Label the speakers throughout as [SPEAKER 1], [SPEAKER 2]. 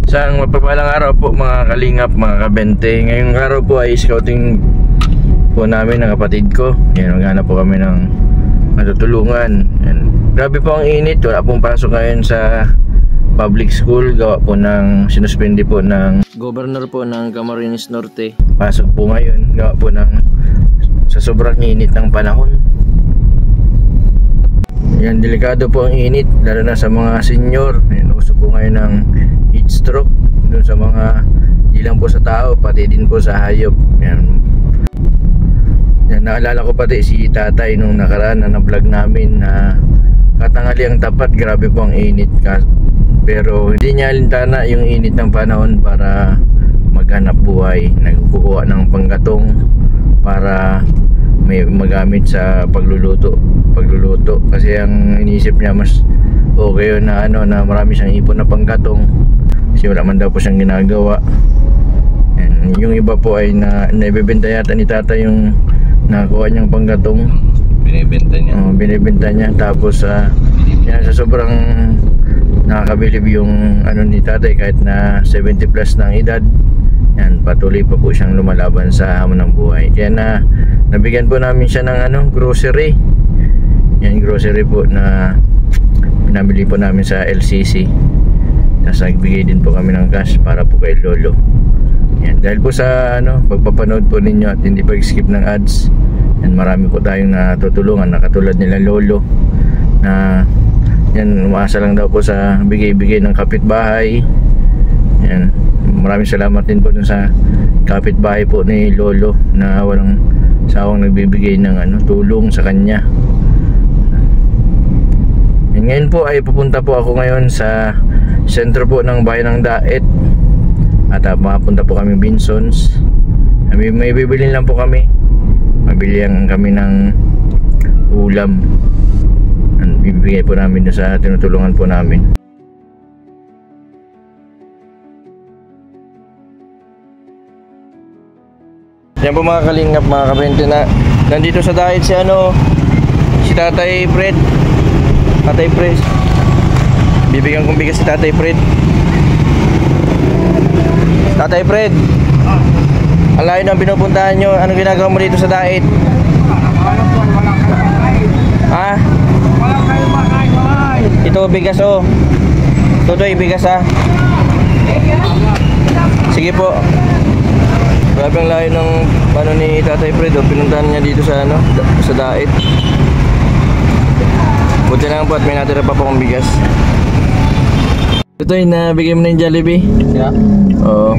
[SPEAKER 1] Isang mapagpalang araw po mga kalingap, mga kabente. Ngayong araw po ay scouting po namin ng kapatid ko. Yan, maghanap po kami ng matutulungan. Yan. Grabe po ang init, wala pong pasok ngayon sa public school. Gawa po ng sinuspindi po ng governor po ng Camarines Norte. Pasok po ngayon, gawa po ng sa sobrang init ng panahon. Yan, delikado po ang init, lalo na sa mga senior. Yan, uso po ngayon ng heat stroke dun sa mga, di lang po sa tao, pati din po sa hayop. Yan, naalala ko pati si tatay nung nakaraan na vlog namin na katanghali ang tapat, grabe po ang init. Pero hindi niya alintana yung init ng panahon para maghanap buhay. Nagkukuha ng panggatong para may magamit sa pagluluto kasi ang iniisip niya mas okay yun na na marami siyang ipon na panggatong kasi wala man daw po siyang ginagawa. And yung iba po ay naibebenta yata ni tata yung nakuha niyang panggatong, binibenta niya tapos yan, sa sobrang nakakabilib yung ni tatay, kahit na 70 plus ng edad, yan, patuloy pa po siyang lumalaban sa hamon ng buhay. Kaya nabigyan po namin siya ng grocery. Yan, grocery po na pinabili po namin sa LCC. Tapos nagbigay din po kami ng cash para po kay lolo. Yan, dahil po sa pagpapanood po ninyo at hindi pag-skip ng ads, yan, marami po tayong natutulungan na katulad nila lolo na yan, umaasa lang daw po sa bigay-bigay ng kapitbahay. Yan, maraming salamat din po dun sa kapitbahay po ni lolo na walang sawang nagbibigay ng tulong sa kanya. And ngayon po ay pupunta po ako ngayon sa sentro po ng bayan ng Daet at mapunta po kami Binsons. May bibili lang po kami, mabilihan kami ng ulam. Bibigay po namin sa tinutulungan po namin. Yan po mga kalingap, mga kabente, na nandito sa Daet si Tatay Fred. Tatay Fred, bibigyan kong bigas si Tatay Fred. Tatay Fred, ang layo ng pinupuntahan nyo. Anong ginagawa mo dito sa Daet? Ha? Ito bigas Tutoy, bigas Sige po. Grabe ang layo ng ni Tatay Fred. Pinuntahan niya dito sa sa Daet. Buti na lang po at may natira pa po akong bigas. Tutoy, nabigay mo na yung Jollibee? Yeah. Oo.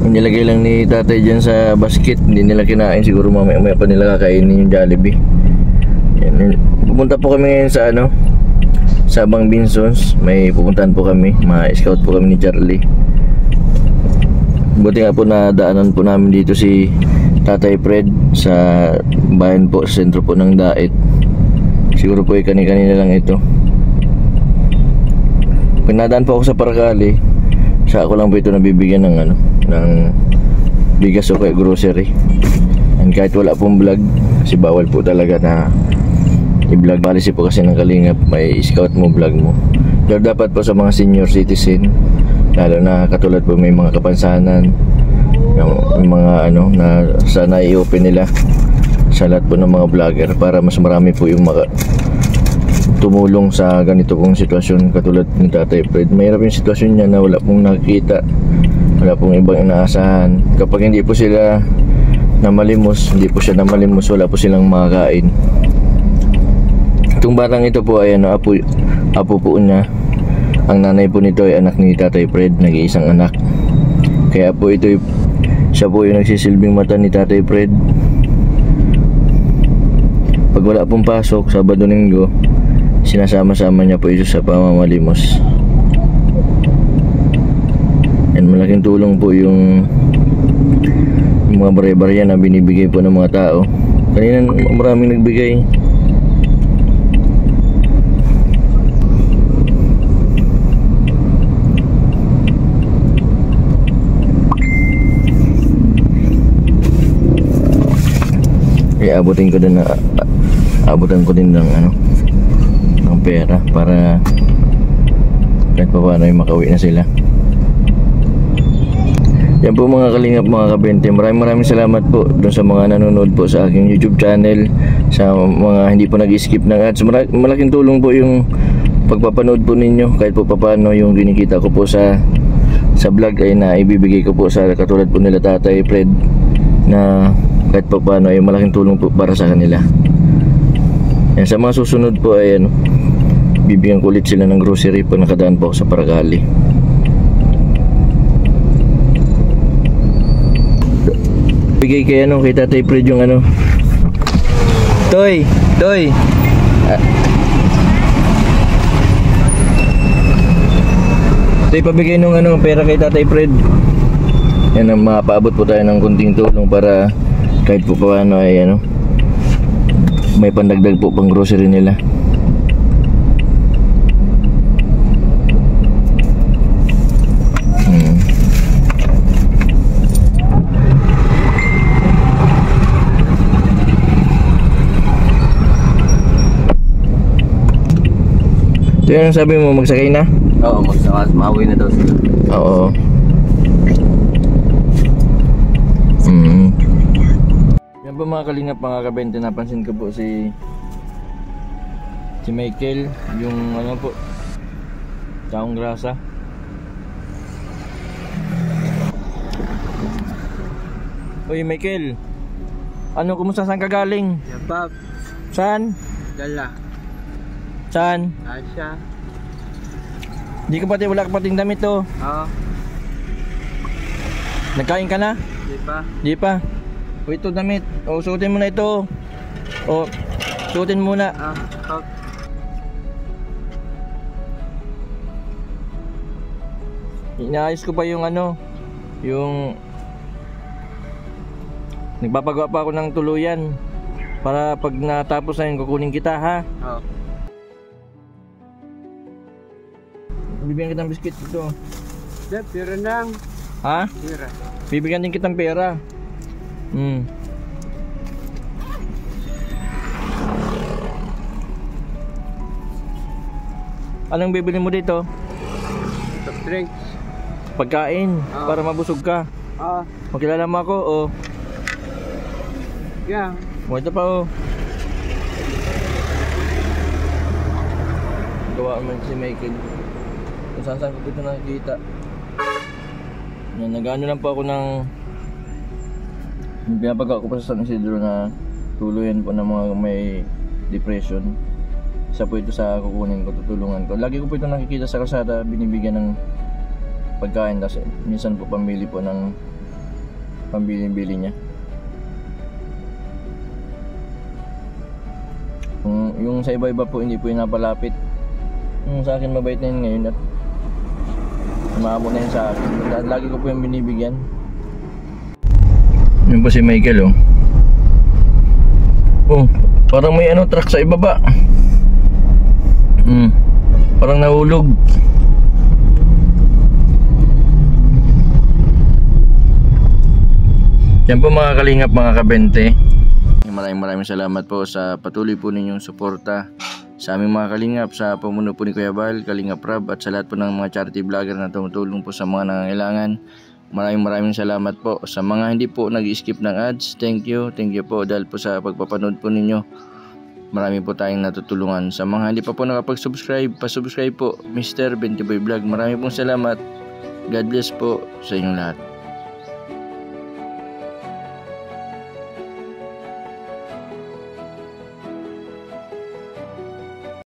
[SPEAKER 1] Nilagay lang ni tatay dyan sa basket. Hindi nila kinain. Siguro mamaya pa nila kakainin yung Jollibee. Yan. Pupunta po kami ngayon sa sa Bang Binsons. May pupuntahan po kami. Ma-scout po kami ni Charlie. Buti nga po na daanan po namin dito si Tatay Fred sa bayan po, sa sentro po ng Daet. Siguro po kanina lang ito. Pinadaan po ako sa Paracali, sa ako lang po ito nabibigyan ng ng bigas o kaya grocery. And kahit wala pong vlog, kasi bawal po talaga na i-vlog. Policy po kasi ng Kalingap, may scout mo, vlog mo. Pero dapat po sa mga senior citizen, lalo na katulad po may mga kapansanan, yung mga na sana i-open nila sa lahat po ng mga vlogger para mas marami po yung tumulong sa ganito pong sitwasyon katulad ni Tatay Fred. Mahirap yung sitwasyon niya na wala pong nakikita, wala pong ibang inaasahan. Kapag hindi po sila namalimos, wala po silang makakain. Itong batang ito po ay apo po niya. Ang nanay po nito ay anak ni Tatay Fred, nag-iisang anak. Kaya po siya po yung nagsisilbing mata ni Tatay Fred. Pag wala pong pasok, Sabado, Linggo, sinasama-sama niya po ito sa pamamalimos. And malaking tulong po yung mga bare-barya na binibigay po ng mga tao. Kanina maraming nagbigay. Kaya abutin ko din ng ng pera para kahit pa paano ay makauwi na sila. Yan po mga kalingap, mga kabente, maraming salamat po dun sa mga nanonood po sa aking YouTube channel, sa mga hindi po nag-skip ng ads. Malaking tulong po yung pagpapanood po ninyo, kahit po paano yung kinikita ko po sa vlog ay na ibibigay ko po sa katulad po nila Tatay Fred, na kahit pa paano ay malaking tulong po para sa kanila. Yan, sa mga susunod po ay bibigyan ko ulit sila ng grocery pag nakadaan po sa Paracali. Bigay kay kay Tatay Fred yung Toy. Toy, pabigay nung pera kay Tatay Fred. Yan, mapaabot po tayo ng kunting tulong para kahit po paano ay may pandagdag po pang grocery nila. So yan ang sabi mo, magsakay na?
[SPEAKER 2] Oo, maawi na daw sila.
[SPEAKER 1] Oo. Yan po mga kalingap, mga kabente, napansin ko po si Michael, yung po, taong grasa. Uy Michael, kumusta, saan ka galing?
[SPEAKER 2] Yabab.
[SPEAKER 1] Saan?
[SPEAKER 2] Dala.
[SPEAKER 1] Saan?
[SPEAKER 2] Asya.
[SPEAKER 1] Wala ka pating damit to.
[SPEAKER 2] Oo.
[SPEAKER 1] Nagkain ka na? Di pa. O ito damit. O suotin mo na ito. O suotin muna. Inaayos ko pa yung yung nagpapagawa pa ako ng tuluyan para pag natapos na yun kukunin kita, ha?
[SPEAKER 2] Oo.
[SPEAKER 1] Bibigyan kitang biscuit ito.
[SPEAKER 2] Pera lang.
[SPEAKER 1] Ha?
[SPEAKER 2] Pera.
[SPEAKER 1] Bibigyan din kitang pera. Anong bibili mo dito?
[SPEAKER 2] Soft drinks.
[SPEAKER 1] Pagkain, para mabusog ka. Makilala mo ako, o?
[SPEAKER 2] Yeah.
[SPEAKER 1] O, ito pa, o. Gawa man si Michael. Kung saan ko dito nakikita. Yan, nag-ano lang po ako ng pinapagawa ko pa sa San Isidro na tuluyan po ng mga may depression. Isa po ito sa kukunin ko, tutulungan ko. Lagi ko po ito nakikita sa kalsada, binibigyan ng pagkain kasi minsan po pambili po ng pambili-bili niya. Yung sa iba-iba po hindi po napalapit. Yung sa akin mabait na yun ngayon at umamo na yun sa akin. Lagi ko po yung binibigyan. Yun po si Michael, oh. Oh, parang may truck sa ibaba. Parang nahulog. Yan po mga kalingap, mga kabente. Maraming salamat po sa patuloy po ninyong suporta sa aming mga kalingap, sa pamuno po ni Kuya Bal, Kalingap Rab, at sa lahat po ng mga charity vlogger na tumutulong po sa mga nangangailangan. Maraming salamat po sa mga hindi po nag-skip ng ads. Thank you po dahil po sa pagpapanood po ninyo. Marami po tayong natutulungan. Sa mga hindi pa po nakapag-subscribe, pa-subscribe po, Mr. 20 Boy Vlog. Marami pong salamat. God bless po sa inyong lahat.